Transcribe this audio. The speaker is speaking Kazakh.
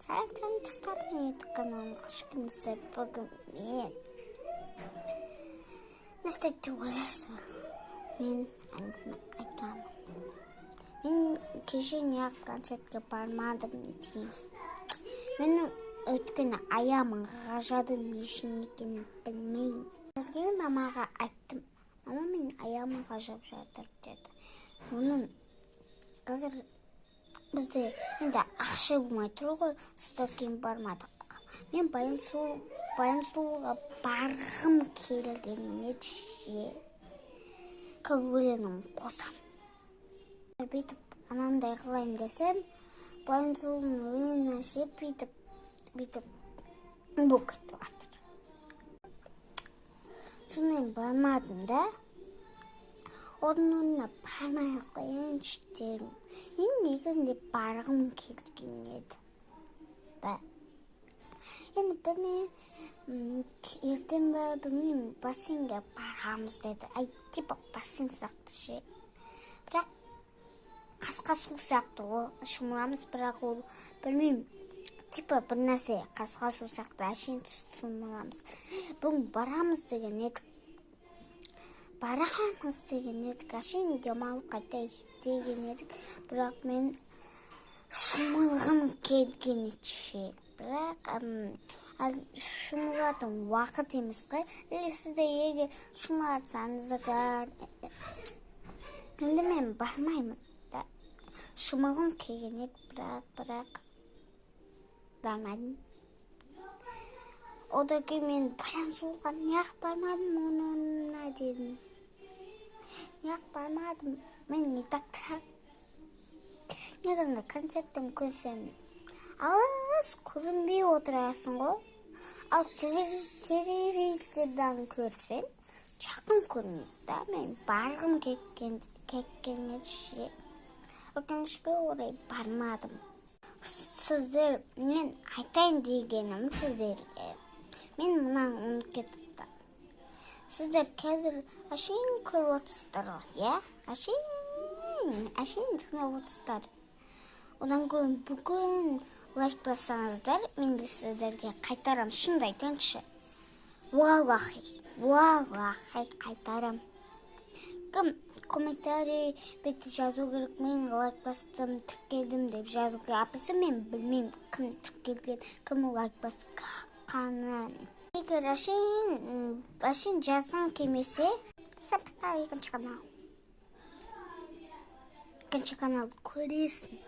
Сайхан стопны YouTube каналын хош келдіңіздер. Бүгін мен настай туыласың. Мен айтамын. Мен кеше неғып концертке бармадым деймін. Мен өткені аямын ғажадың үшін екенін білмеймін. Қазір мамаға айттым. Мама мен аямын ғажап жатыр деді. Оның қазір бізде енді ақша болмай тұр ғой, содан кейін бармадық. Мен Баян сұлуға барғым келгеніне көп өлеңім қосам. Бүйтіп анандай қылайын десем, Баян сұлуның өлеңін шеп бүйтіп бұл кетіп жатыр. Сонымен бармадым да. Орнына бармай қойыншы дедім. Мен негізінде барғым келген еді. Енді білмеймін, ертең бе білмеймін, бассейнге барғамыз деді. Типа бассейн сияқты ше. Бірақ қасқа су сияқты ғой, шомыламыз, бірақ ол білмеймін. Типа бір нәрсе қасқа су сияқты әшейін шомыламыз. Бүгін барамыз деген едік. Әшейін демалып қайтайық деген едік. Бірақ мен шомылғым келген еді. Бірақ шомылатын уақыт емес қой. Сізде егер шомылатсаңыздар, енді мен бармаймын. Шомылғым келген еді, бірақ бармадым. Одан кейін мен Баян сұлуға неғып бармадым, онына дедім. Неғып бармадым, мен не тақтар. Негізінде концерттен көрсен алыс көрінбей отырасың ғой. Ал телевизордан көрсен жақын көрінеді. Мен барғым кеткен еді. Өкінішке орай бармадым. Сіздер, мен айтайын дегенім сіздерге. Мен мұнан ұмытып кетіпті. Сіздер қазір әшейін көріп отырсыздар ғой, әшейін тыңдап отырсыздар. Одан кейін бүгін лайк бассаңыздар, мен де сіздерге қайтарам. Шынымды айтайыншы. Уаллахи қайтарам. Кім комментарий бетте жазу керек, мен лайк бастым, тіркелдім деп жазуға апысы, мен білмеймін кім тіркелген, кім лайк басты қанын. Егер әшейін жазған келмесе, екінші канал көресің.